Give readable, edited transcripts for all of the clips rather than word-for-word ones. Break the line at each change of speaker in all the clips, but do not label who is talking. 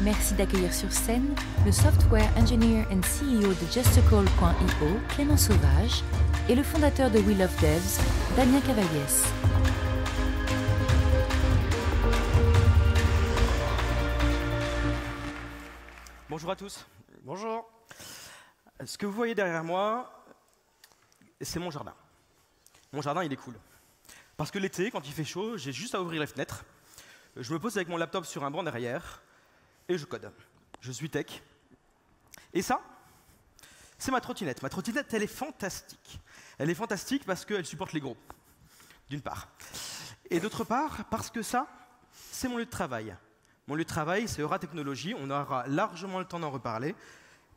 Merci d'accueillir sur scène le software engineer and CEO de Justacall.io, Clément Sauvage, et le fondateur de We Love Devs, Damien Cavallès.
Bonjour à tous.
Bonjour.
Ce que vous voyez derrière moi, c'est mon jardin. Mon jardin, il est cool. Parce que l'été, quand il fait chaud, j'ai juste à ouvrir les fenêtres. Je me pose avec mon laptop sur un banc derrière et je code. Je suis tech. Et ça, c'est ma trottinette. Ma trottinette, elle est fantastique. Elle est fantastique parce qu'elle supporte les gros, d'une part. Et d'autre part, parce que ça, c'est mon lieu de travail. Mon lieu de travail, c'est Eura Technologies. On aura largement le temps d'en reparler.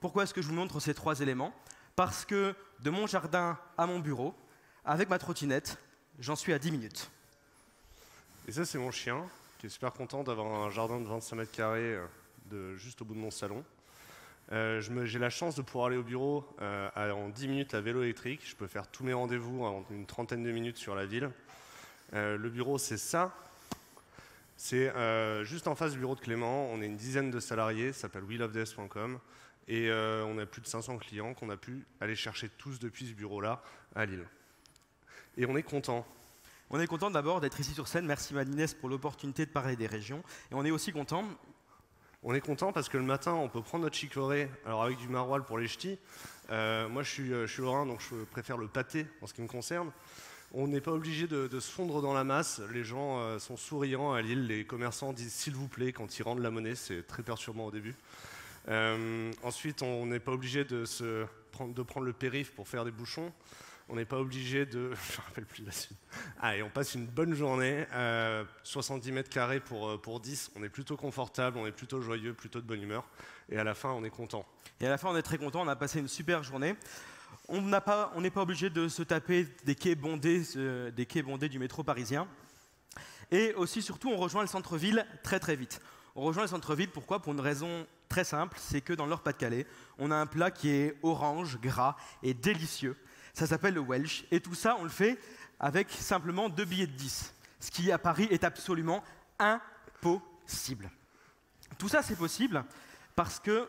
Pourquoi est-ce que je vous montre ces trois éléments? Parce que de mon jardin à mon bureau, avec ma trottinette, j'en suis à 10 minutes.
Et ça, c'est mon chien, qui est super content d'avoir un jardin de 25 mètres carrés juste au bout de mon salon. J'ai la chance de pouvoir aller au bureau en 10 minutes à vélo électrique. Je peux faire tous mes rendez-vous en une trentaine de minutes sur la ville. Le bureau, c'est ça. C'est juste en face du bureau de Clément. On est une dizaine de salariés, ça s'appelle welovedevs.com. Et on a plus de 500 clients qu'on a pu aller chercher tous depuis ce bureau-là à Lille. Et on est content.
On est content d'abord d'être ici sur scène. Merci Madinès pour l'opportunité de parler des régions. Et on est aussi content.
On est content parce que le matin, on peut prendre notre chicorée, alors avec du maroilles pour les ch'tis. Moi, je suis lorrain, donc je préfère le pâté en ce qui me concerne. On n'est pas obligé de se fondre dans la masse. Les gens sont souriants à Lille. Les commerçants disent s'il vous plaît quand ils rendent la monnaie. C'est très perturbant au début. Ensuite, on n'est pas obligé de prendre le périph' pour faire des bouchons. On n'est pas obligé de... Je ne me rappelle plus la suite. Allez, on passe une bonne journée. 70 mètres carrés pour 10. On est plutôt confortable, on est plutôt joyeux, plutôt de bonne humeur. Et à la fin, on est content.
Et à la fin, on est très content. On a passé une super journée. On n'est pas obligé de se taper des quais bondés du métro parisien. Et aussi, surtout, on rejoint le centre-ville très très vite. On rejoint le centre-ville, pourquoi? Pour une raison très simple, c'est que dans le Nord-Pas-de-Calais, on a un plat qui est orange, gras et délicieux. Ça s'appelle le Welsh. Et tout ça, on le fait avec simplement 2 billets de 10. Ce qui, à Paris, est absolument impossible. Tout ça, c'est possible parce que,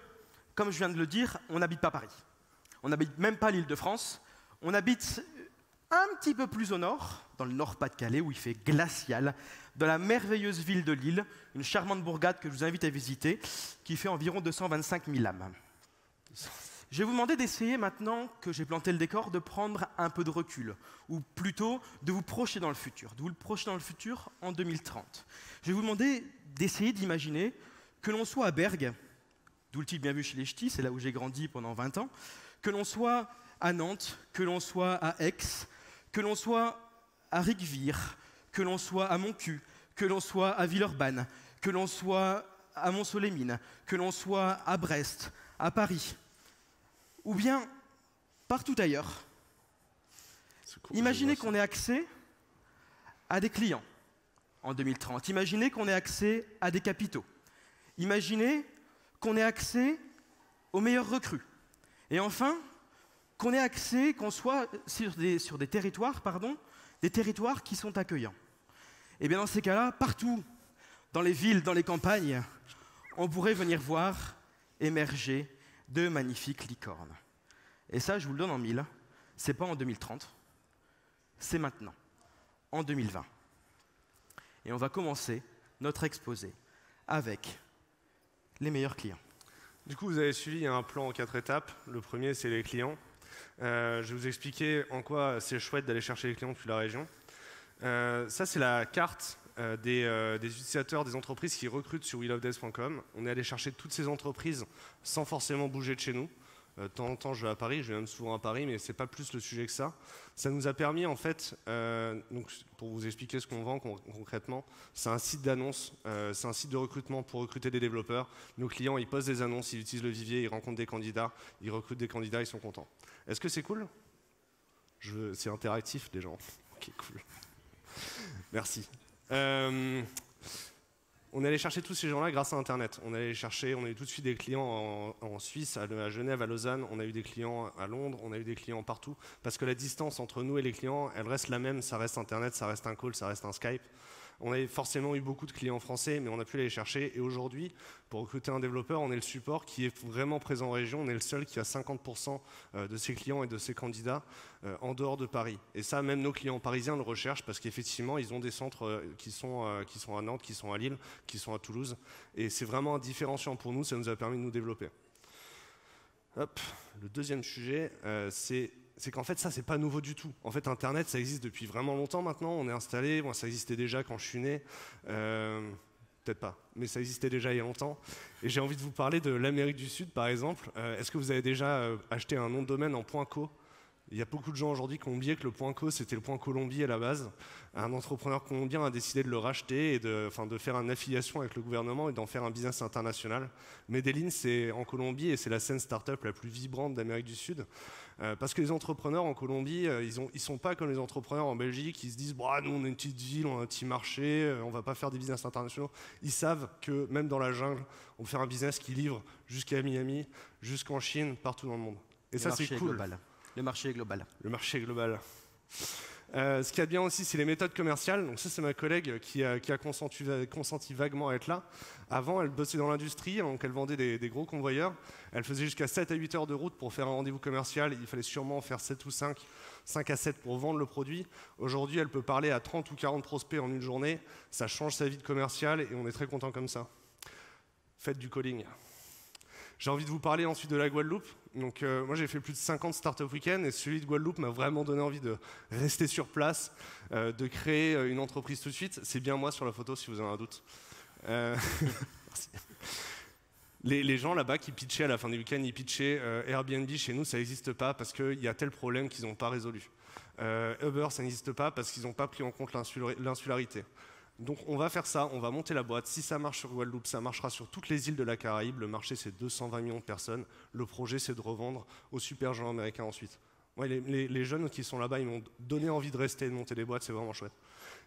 comme je viens de le dire, on n'habite pas Paris. On n'habite même pas l'Île-de-France. On habite un petit peu plus au nord, dans le Nord-Pas-de-Calais, où il fait glacial, dans la merveilleuse ville de Lille, une charmante bourgade que je vous invite à visiter, qui fait environ 225 000 âmes. Je vais vous demander d'essayer, maintenant que j'ai planté le décor, de prendre un peu de recul, ou plutôt de vous projeter dans le futur, de vous le projeter dans le futur en 2030. Je vais vous demander d'essayer d'imaginer que l'on soit à Bergue, d'où le titre Bien vu chez les Ch'tis, c'est là où j'ai grandi pendant 20 ans, que l'on soit à Nantes, que l'on soit à Aix, que l'on soit à Rigvire, que l'on soit à Montcuq, que l'on soit à Villeurbanne, que l'on soit à Mont-Soleil-Mines, que l'on soit à Brest, à Paris, ou bien partout ailleurs.
Cool,
imaginez qu'on ait accès à des clients en 2030. Imaginez qu'on ait accès à des capitaux. Imaginez qu'on ait accès aux meilleurs recrues. Et enfin, qu'on ait accès, qu'on soit sur des territoires, des territoires qui sont accueillants. Et bien dans ces cas-là, partout, dans les villes, dans les campagnes, on pourrait venir voir émerger de magnifiques licornes. Et ça, je vous le donne en mille, c'est pas en 2030, c'est maintenant, en 2020. Et on va commencer notre exposé avec les meilleurs clients.
Du coup, vous avez suivi un plan en 4 étapes. Le premier, c'est les clients. Je vais vous expliquer en quoi c'est chouette d'aller chercher les clients depuis la région. Ça, c'est la carte des utilisateurs des entreprises qui recrutent sur welovedevs.com. On est allé chercher toutes ces entreprises sans forcément bouger de chez nous. De temps en temps, je vais à Paris, je vais même souvent à Paris, mais ce n'est pas plus le sujet que ça. Ça nous a permis, en fait, donc, pour vous expliquer ce qu'on vend concrètement, c'est un site d'annonce, c'est un site de recrutement pour recruter des développeurs. Nos clients, ils postent des annonces, ils utilisent le vivier, ils rencontrent des candidats, ils recrutent des candidats, ils sont contents. Est-ce que c'est cool? C'est interactif, les gens. Ok, cool. Merci. On est allé chercher tous ces gens-là grâce à Internet. On a eu tout de suite des clients en Suisse, à Genève, à Lausanne. On a eu des clients à Londres, on a eu des clients partout. Parce que la distance entre nous et les clients, elle reste la même. Ça reste Internet, ça reste un call, ça reste un Skype. On avait forcément eu beaucoup de clients français, mais on a pu aller les chercher. Et aujourd'hui, pour recruter un développeur, on est le support qui est vraiment présent en région. On est le seul qui a 50% de ses clients et de ses candidats en dehors de Paris. Et ça, même nos clients parisiens le recherchent parce qu'effectivement, ils ont des centres qui sont à Nantes, qui sont à Lille, qui sont à Toulouse. Et c'est vraiment un différenciant pour nous. Ça nous a permis de nous développer. Hop. Le deuxième sujet, c'est qu'en fait, ça, c'est pas nouveau du tout. En fait, Internet, ça existe depuis vraiment longtemps maintenant. On est installé. Moi, ça existait déjà quand je suis né. Peut-être pas, mais ça existait déjà il y a longtemps. Et j'ai envie de vous parler de l'Amérique du Sud, par exemple. Est-ce que vous avez déjà acheté un nom de domaine en .co ? Il y a beaucoup de gens aujourd'hui qui ont oublié que le .co, c'était le .colombie à la base. Un entrepreneur colombien a décidé de le racheter et de faire une affiliation avec le gouvernement et d'en faire un business international. Medellín, c'est en Colombie et c'est la scène start-up la plus vibrante d'Amérique du Sud. Parce que les entrepreneurs en Colombie, ils sont pas comme les entrepreneurs en Belgique, qui se disent bah, nous on est une petite ville, on a un petit marché, on va pas faire des business internationaux. Ils savent que même dans la jungle, on peut faire un business qui livre jusqu'à Miami, jusqu'en Chine, partout dans le monde. Et ça, c'est cool.
Le marché est global.
Le marché est global. Ce qu'il y a de bien aussi, c'est les méthodes commerciales. Donc ça, c'est ma collègue qui a consenti vaguement à être là. Avant, elle bossait dans l'industrie, donc elle vendait des gros convoyeurs. Elle faisait jusqu'à 7 à 8 heures de route pour faire un rendez-vous commercial. Il fallait sûrement faire 7 ou 5 à 7 pour vendre le produit. Aujourd'hui, elle peut parler à 30 ou 40 prospects en une journée. Ça change sa vie de commercial et on est très content comme ça. Faites du calling. J'ai envie de vous parler ensuite de la Guadeloupe. Donc, moi, j'ai fait plus de 50 Startup Weekend et celui de Guadeloupe m'a vraiment donné envie de rester sur place, de créer une entreprise tout de suite. C'est bien moi sur la photo, si vous avez un doute. Merci. Les gens là-bas qui pitchaient à la fin des week-ends, ils pitchaient Airbnb chez nous, ça n'existe pas parce qu'il y a tel problème qu'ils n'ont pas résolu. Uber, ça n'existe pas parce qu'ils n'ont pas pris en compte l'insularité. Donc on va faire ça, on va monter la boîte. Si ça marche sur Guadeloupe, ça marchera sur toutes les îles de la Caraïbe. Le marché, c'est 220 millions de personnes. Le projet, c'est de revendre aux super géants américains ensuite. Ouais, les jeunes qui sont là-bas, ils m'ont donné envie de rester et de monter des boîtes, c'est vraiment chouette.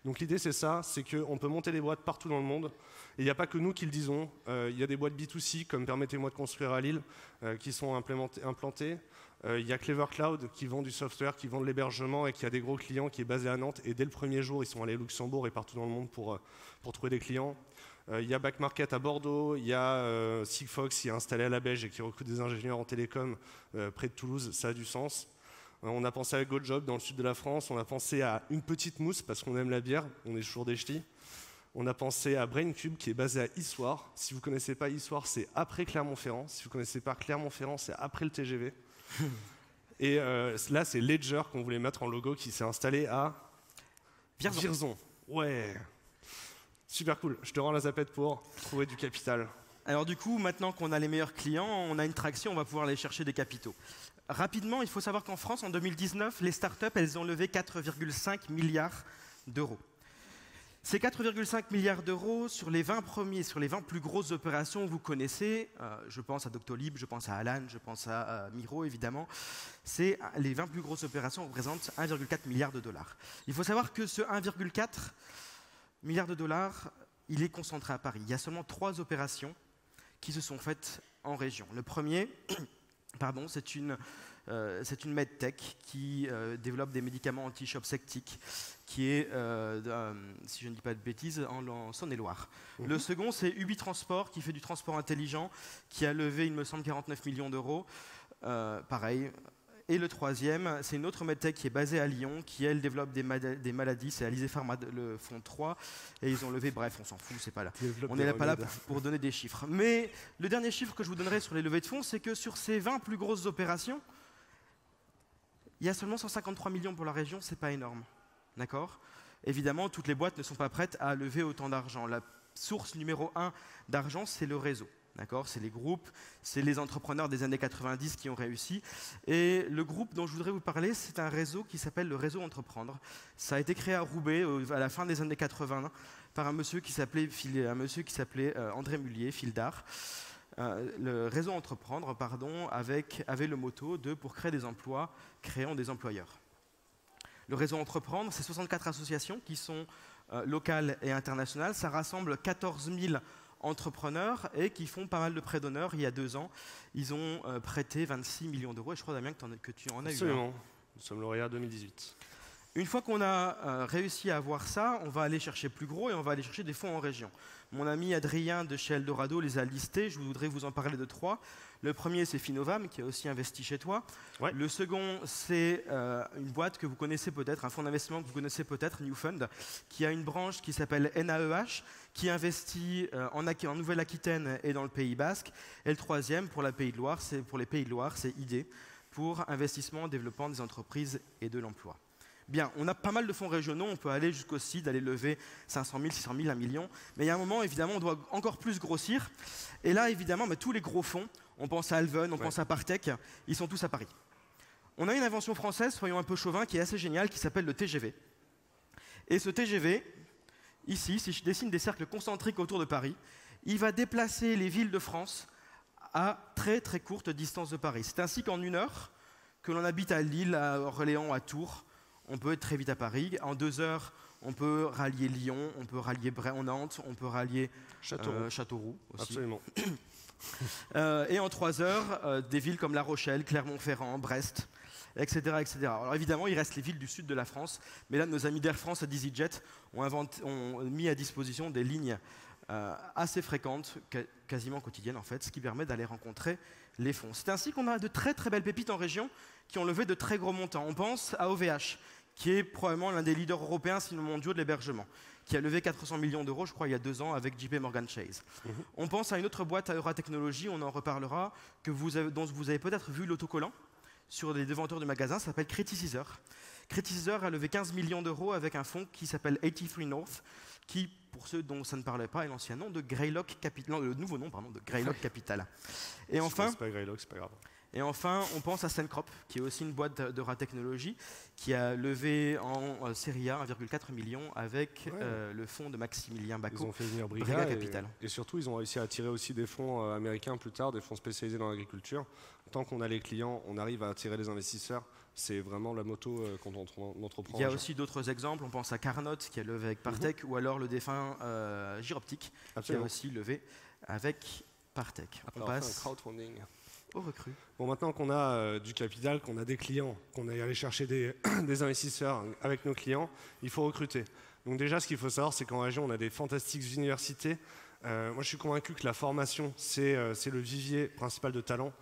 Donc l'idée, c'est ça, c'est qu'on peut monter des boîtes partout dans le monde. Et il n'y a pas que nous qui le disons. Il y a des boîtes B2C, comme Permettez-moi de construire à Lille, qui sont implantées. Il y a Clever Cloud qui vend du software, qui vend de l'hébergement et qui a des gros clients, qui est basé à Nantes. Et dès le premier jour, ils sont allés au Luxembourg et partout dans le monde pour trouver des clients. Il y a Back Market à Bordeaux, il y a Sigfox qui est installé à la Belge et qui recrute des ingénieurs en télécom près de Toulouse. Ça a du sens. On a pensé à GoJob dans le sud de la France. On a pensé à Une Petite Mousse parce qu'on aime la bière. On est toujours des ch'tis. On a pensé à Braincube qui est basé à Issoire. Si vous ne connaissez pas Issoire, c'est après Clermont-Ferrand. Si vous ne connaissez pas Clermont-Ferrand, c'est après le TGV. Et là, c'est Ledger qu'on voulait mettre en logo qui s'est installé à Vierzon. Ouais. Super cool. Je te rends la zapette pour trouver du capital.
Alors du coup, maintenant qu'on a les meilleurs clients, on a une traction, on va pouvoir aller chercher des capitaux. Rapidement, il faut savoir qu'en France, en 2019, les startups, elles ont levé 4,5 milliards d'euros. Ces 4,5 milliards d'euros, sur les 20 plus grosses opérations, vous connaissez, je pense à Doctolib, je pense à Alan, je pense à Miro, évidemment, les 20 plus grosses opérations représentent 1,4 milliard de dollars. Il faut savoir que ce 1,4 milliard de dollars, il est concentré à Paris. Il y a seulement 3 opérations qui se sont faites en région. Le premier, c'est une medtech qui développe des médicaments anti-choc septique, qui est, si je ne dis pas de bêtises, en Saône-et-Loire. Le second, c'est Ubi Transport, qui fait du transport intelligent, qui a levé, il me semble, 49 millions d'euros. Pareil. Et le troisième, c'est une autre medtech qui est basée à Lyon, qui, elle, développe des maladies. C'est Alizé Pharma, le fonds 3. Et ils ont levé, bref, on s'en fout, c'est pas là. On n'est pas là pour donner des chiffres. Mais le dernier chiffre que je vous donnerai sur les levées de fonds, c'est que sur ces 20 plus grosses opérations, il y a seulement 153 millions pour la région, c'est pas énorme. D'accord ? Évidemment, toutes les boîtes ne sont pas prêtes à lever autant d'argent. La source numéro 1 d'argent, c'est le réseau. D'accord ? C'est les groupes, c'est les entrepreneurs des années 90 qui ont réussi. Et le groupe dont je voudrais vous parler, c'est un réseau qui s'appelle le Réseau Entreprendre. Ça a été créé à Roubaix à la fin des années 80 par un monsieur qui s'appelait André Mullier, fil d'art. Le Réseau Entreprendre avait le motto de « Pour créer des emplois, créons des employeurs ». Le Réseau Entreprendre, c'est 64 associations qui sont locales et internationales. Ça rassemble 14 000 entrepreneurs et qui font pas mal de prêts d'honneur. Il y a 2 ans, ils ont prêté 26 millions d'euros. Et je crois, Damien, que tu en as eu.
Absolument. Nous sommes lauréats 2018.
Une fois qu'on a réussi à avoir ça, on va aller chercher plus gros et on va aller chercher des fonds en région. Mon ami Adrien de chez Eldorado les a listés, je voudrais vous en parler de 3. Le premier, c'est Finovam, qui a aussi investi chez toi.
Ouais.
Le second, c'est une boîte que vous connaissez peut-être, un fonds d'investissement que vous connaissez peut-être, New Fund, qui a une branche qui s'appelle NAEH, qui investit en Nouvelle-Aquitaine et dans le Pays Basque. Et le troisième, pour les Pays de Loire, c'est ID, pour investissement, développement des entreprises et de l'emploi. Bien, on a pas mal de fonds régionaux, on peut aller jusqu'au CID, aller lever 500 000, 600 000, 1 million. Mais il y a un moment, évidemment, on doit encore plus grossir. Et là, évidemment, tous les gros fonds, on pense à Alven, on pense à Partech, ils sont tous à Paris. On a une invention française, soyons un peu chauvins, qui est assez géniale, qui s'appelle le TGV. Et ce TGV, ici, si je dessine des cercles concentriques autour de Paris, il va déplacer les villes de France à très très courte distance de Paris. C'est ainsi qu'en 1 heure, que l'on habite à Lille, à Orléans, à Tours, on peut être très vite à Paris. En 2 heures, on peut rallier Lyon, on peut rallier Nantes, on peut rallier Châteauroux aussi.
Absolument.
Et en 3 heures, des villes comme La Rochelle, Clermont-Ferrand, Brest, etc., etc. Alors évidemment, il reste les villes du sud de la France, mais là, nos amis d'Air France et d'EasyJet ont mis à disposition des lignes assez fréquentes, quasiment quotidiennes en fait, ce qui permet d'aller rencontrer les fonds. C'est ainsi qu'on a de très très belles pépites en région qui ont levé de très gros montants. On pense à OVH, qui est probablement l'un des leaders européens, sinon mondiaux, de l'hébergement, qui a levé 400 millions d'euros, je crois, il y a 2 ans, avec JP Morgan Chase. On pense à une autre boîte à Euratechnologie, on en reparlera, dont vous avez peut-être vu l'autocollant sur les devanteurs du magasin, ça s'appelle Criticizer. Criticizer a levé 15 millions d'euros avec un fonds qui s'appelle 83 North, qui, pour ceux dont ça ne parlait pas, est l'ancien nom de Greylock Capital, non, le nouveau nom, pardon, de Greylock Capital. Et enfin,
c'est pas Greylock, c'est pas grave.
Et enfin, on pense à Sencrop, qui est aussi une boîte d'Euratechnologie, qui a levé en série A 1,4 million avec le fonds de Maximilien Bacot.
Ils ont fait venir
Briga Capital.
Et surtout, ils ont réussi à attirer aussi des fonds américains plus tard, des fonds spécialisés dans l'agriculture. Tant qu'on a les clients, on arrive à attirer les investisseurs. C'est vraiment la moto quand on entreprend.
Il y a aussi d'autres exemples. On pense à Carnot, qui a levé avec Partech, ou alors le défunt Gyroptic, qui a aussi levé avec Partech.
On passe un crowdfunding.
Aux recrues.
Bon, maintenant qu'on a du capital, qu'on a des clients, qu'on est allé chercher des investisseurs avec nos clients, il faut recruter. Donc déjà, ce qu'il faut savoir, c'est qu'en région, on a des fantastiques universités. Moi, je suis convaincu que la formation, c'est le vivier principal de talent.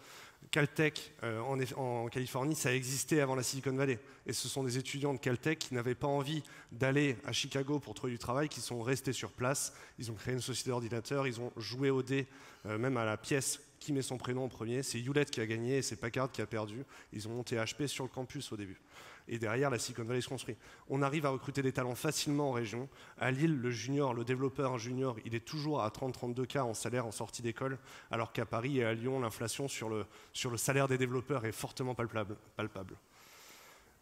Caltech, en Californie, ça existait avant la Silicon Valley. Et ce sont des étudiants de Caltech qui n'avaient pas envie d'aller à Chicago pour trouver du travail, qui sont restés sur place. Ils ont créé une société d'ordinateurs, ils ont joué au dé, même à la pièce qui met son prénom en premier. C'est Hewlett qui a gagné et c'est Packard qui a perdu. Ils ont monté HP sur le campus au début. Et derrière, la Silicon Valley se construit. On arrive à recruter des talents facilement en région. À Lille, le développeur junior, il est toujours à 30-32 K en salaire en sortie d'école, alors qu'à Paris et à Lyon, l'inflation sur le salaire des développeurs est fortement palpable.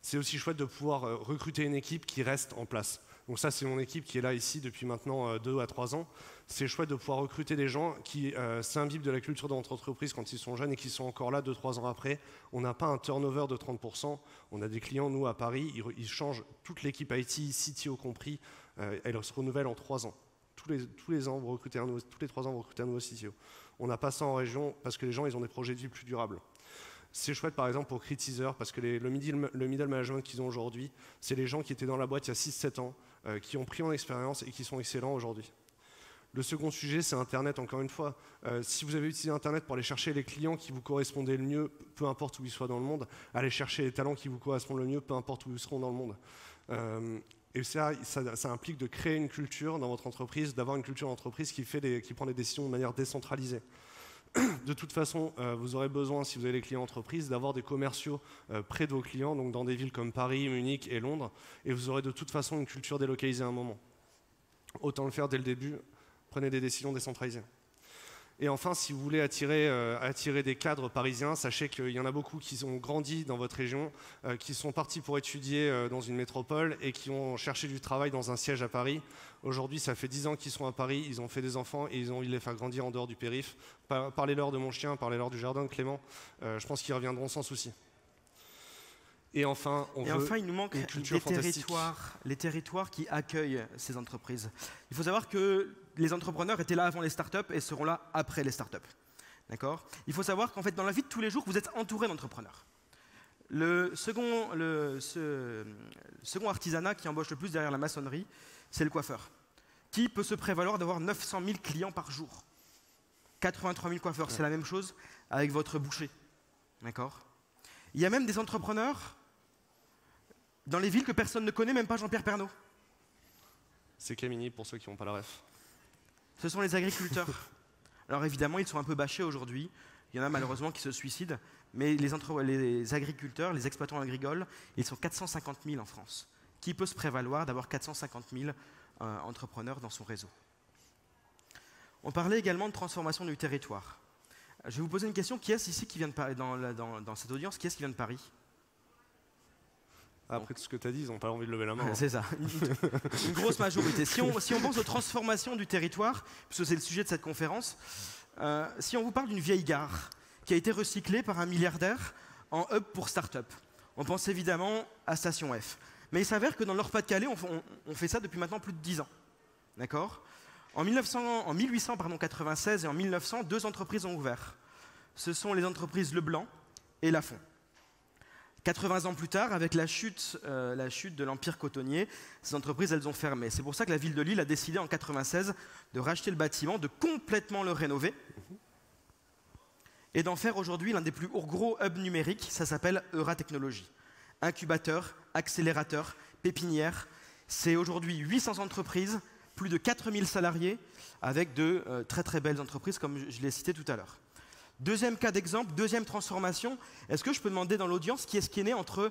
C'est aussi chouette de pouvoir recruter une équipe qui reste en place. Donc ça, c'est mon équipe qui est là ici depuis maintenant 2 à 3 ans. C'est chouette de pouvoir recruter des gens qui s'imbibent de la culture de notre entreprise quand ils sont jeunes et qui sont encore là 2-3 ans après. On n'a pas un turnover de 30%. On a des clients, nous, à Paris, ils changent toute l'équipe IT, CTO compris. Elle se renouvelle en 3 ans. Tous les ans, tous les 3 ans, vous recrutez un nouveau CTO. On n'a pas ça en région parce que les gens, ils ont des projets de vie plus durables. C'est chouette par exemple pour Criticizer parce que le middle management qu'ils ont aujourd'hui, c'est les gens qui étaient dans la boîte il y a 6-7 ans, qui ont pris en expérience et qui sont excellents aujourd'hui. Le second sujet, c'est Internet, encore une fois. Si vous avez utilisé Internet pour aller chercher les clients qui vous correspondaient le mieux, peu importe où ils soient dans le monde, allez chercher les talents qui vous correspondent le mieux, peu importe où ils seront dans le monde. Et ça implique de créer une culture dans votre entreprise, d'avoir une culture d'entreprise qui prend des décisions de manière décentralisée. De toute façon, vous aurez besoin, si vous avez les clients entreprises, d'avoir des commerciaux près de vos clients, donc dans des villes comme Paris, Munich et Londres, et vous aurez de toute façon une culture délocalisée à un moment. Autant le faire dès le début, prenez des décisions décentralisées. Et enfin, si vous voulez attirer des cadres parisiens, sachez qu'il y en a beaucoup qui ont grandi dans votre région, qui sont partis pour étudier dans une métropole et qui ont cherché du travail dans un siège à Paris. Aujourd'hui, ça fait 10 ans qu'ils sont à Paris, ils ont fait des enfants et ils ont envie de les faire grandir en dehors du périph'. Parlez-leur de mon chien, parlez-leur du jardin de Clément, je pense qu'ils reviendront sans souci. Et enfin,
il nous manque les territoires qui accueillent ces entreprises. Il faut savoir que les entrepreneurs étaient là avant les startups et seront là après les startups. D'accord ? Il faut savoir qu'en fait, dans la vie de tous les jours, vous êtes entouré d'entrepreneurs. Ce second artisanat qui embauche le plus derrière la maçonnerie, c'est le coiffeur. Qui peut se prévaloir d'avoir 900 000 clients par jour? 83 000 coiffeurs, c'est la même chose avec votre boucher. D'accord? Il y a même des entrepreneurs dans les villes que personne ne connaît, même pas Jean-Pierre Pernaut.
C'est Camini pour ceux qui n'ont pas la ref.
Ce sont les agriculteurs. Alors évidemment, ils sont un peu bâchés aujourd'hui. Il y en a malheureusement qui se suicident. Mais les agriculteurs, les exploitants agricoles, ils sont 450 000 en France. Qui peut se prévaloir d'avoir 450 000 entrepreneurs dans son réseau? On parlait également de transformation du territoire. Je vais vous poser une question. Qui est-ce ici qui vient de Paris, dans cette audience, qui est-ce qui vient de Paris?
Après tout ce que tu as dit, ils n'ont pas envie de lever la main.
C'est ça, une grosse majorité. Si on pense aux transformations du territoire, puisque c'est le sujet de cette conférence, si on vous parle d'une vieille gare qui a été recyclée par un milliardaire en hub pour start-up, on pense évidemment à Station F. Mais il s'avère que dans le Nord-Pas-de-Calais, on fait ça depuis maintenant plus de 10 ans. D'accord? En 1896 et en 1900, 2 entreprises ont ouvert. Ce sont les entreprises Leblanc et Lafont. 80 ans plus tard, avec la chute de l'empire cotonnier, ces entreprises, elles ont fermé. C'est pour ça que la ville de Lille a décidé en 1996 de racheter le bâtiment, de complètement le rénover et d'en faire aujourd'hui l'un des plus gros hubs numériques. Ça s'appelle Euratechnologies. Incubateur, accélérateur, pépinière. C'est aujourd'hui 800 entreprises, plus de 4000 salariés, avec de très très belles entreprises, comme je l'ai cité tout à l'heure. Deuxième cas d'exemple, deuxième transformation. Est-ce que je peux demander dans l'audience qui est-ce qui est né entre,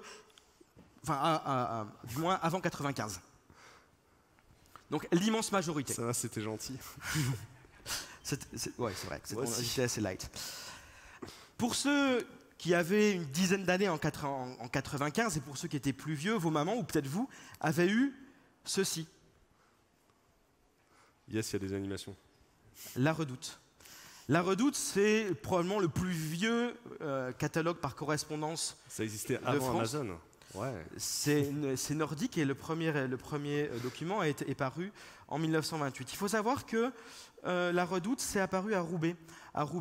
du moins avant 95? Donc l'immense majorité.
Ça va, c'était gentil.
Ouais, c'est vrai, j'étais assez light. Pour ceux qui avaient une dizaine d'années en 95 et pour ceux qui étaient plus vieux, vos mamans ou peut-être vous, avaient eu ceci.
Yes, il y a des animations.
La Redoute. La Redoute, c'est probablement le plus vieux catalogue par correspondance.
Ça existait avant Amazon. Ouais.
C'est nordique et le premier document est paru en 1928. Il faut savoir que la Redoute s'est apparue à Roubaix.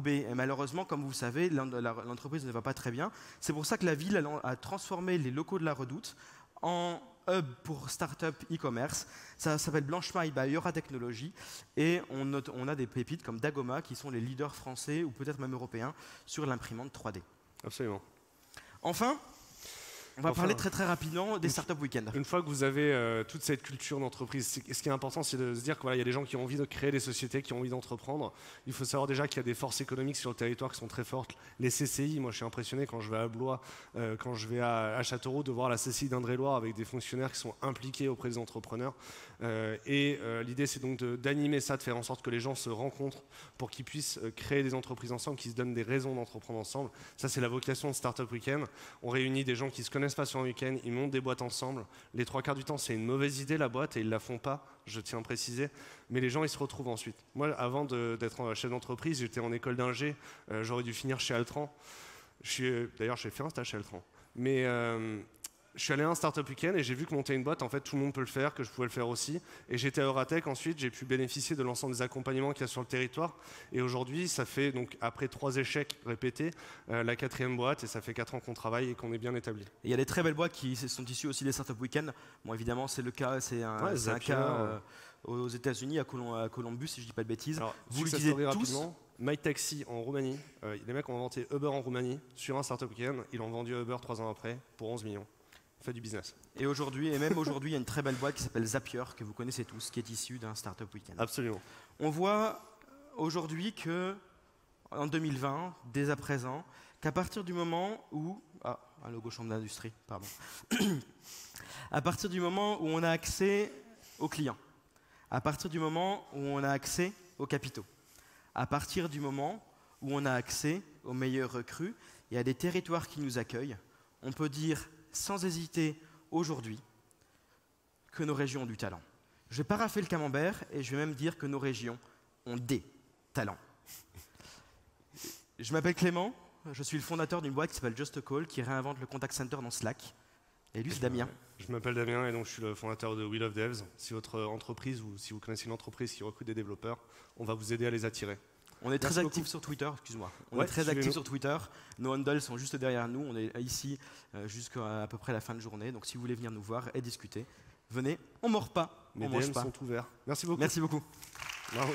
Et malheureusement, comme vous le savez, l'entreprise ne va pas très bien. C'est pour ça que la ville a transformé les locaux de la Redoute en hub pour start-up e-commerce. Ça s'appelle Blanchemaille by Euratechnologies et on a des pépites comme Dagoma qui sont les leaders français ou peut-être même européens sur l'imprimante 3D.
Absolument.
Enfin, on va parler très très rapidement des Startup Weekend.
Une fois que vous avez toute cette culture d'entreprise, ce qui est important, c'est de se dire qu'il y a des gens qui ont envie de créer des sociétés, qui ont envie d'entreprendre. Il faut savoir déjà qu'il y a des forces économiques sur le territoire qui sont très fortes. Les CCI, moi je suis impressionné quand je vais à Blois, quand je vais à Châteauroux, de voir la CCI d'Indre-et-Loire avec des fonctionnaires qui sont impliqués auprès des entrepreneurs. L'idée, c'est donc d'animer ça, de faire en sorte que les gens se rencontrent pour qu'ils puissent créer des entreprises ensemble, qu'ils se donnent des raisons d'entreprendre ensemble. Ça, c'est la vocation de Startup Weekend. On réunit des gens qui se connaissent pas sur un week-end, ils montent des boîtes ensemble. Les 3/4 du temps, c'est une mauvaise idée la boîte et ils la font pas, je tiens à préciser. Mais les gens, ils se retrouvent ensuite. Moi, avant d'être chef d'entreprise, j'étais en école d'ingé. J'aurais dû finir chez Altran. D'ailleurs, j'ai fait un stage chez Altran. Mais je suis allé à un Startup Weekend et j'ai vu que monter une boîte, en fait, tout le monde peut le faire, que je pouvais le faire aussi. Et j'étais à Euratech ensuite, j'ai pu bénéficier de l'ensemble des accompagnements qu'il y a sur le territoire. Et aujourd'hui, ça fait, donc, après 3 échecs répétés, la 4e boîte, et ça fait 4 ans qu'on travaille et qu'on est bien établi.
Il y a des très belles boîtes qui sont issues aussi des Startup Weekend. Bon, évidemment, c'est le cas, c'est un cas aux États-Unis, à Columbus, si je ne dis pas de bêtises.
Alors,
vous le disiez tous.
Rapidement. MyTaxi en Roumanie, les mecs ont inventé Uber en Roumanie sur un Startup Weekend. Ils l'ont vendu à Uber 3 ans après pour 11 millions. Fait du business.
Et même aujourd'hui, il y a une très belle boîte qui s'appelle Zapier, que vous connaissez tous, qui est issue d'un Startup Weekend.
Absolument.
On voit aujourd'hui que, en 2020, dès à présent, qu'à partir du moment où... Ah, un logo chambre d'industrie, pardon. À partir du moment où on a accès aux clients, à partir du moment où on a accès aux capitaux, à partir du moment où on a accès aux meilleurs recrues, il y a des territoires qui nous accueillent, on peut dire sans hésiter aujourd'hui que nos régions ont du talent. Je vais paraffer le camembert et je vais même dire que nos régions ont des talents. Je m'appelle Clément, je suis le fondateur d'une boîte qui s'appelle Just a Call, qui réinvente le contact center dans Slack. Et lui, c'est Damien.
Je m'appelle Damien et donc je suis le fondateur de Wheel of Devs. Si votre entreprise ou si vous connaissez une entreprise qui recrute des développeurs, on va vous aider à les attirer.
On est très
Merci
actifs
beaucoup.
sur Twitter, excuse-moi. On
Ouais,
est très
suivez-nous.
actifs sur Twitter. Nos handles sont juste derrière nous. On est ici jusqu'à peu près la fin de journée. Donc si vous voulez venir nous voir et discuter, venez. On mord pas.
Mes
on mange
DM
pas.
sont ouverts. Merci beaucoup.
Merci beaucoup.
Bravo.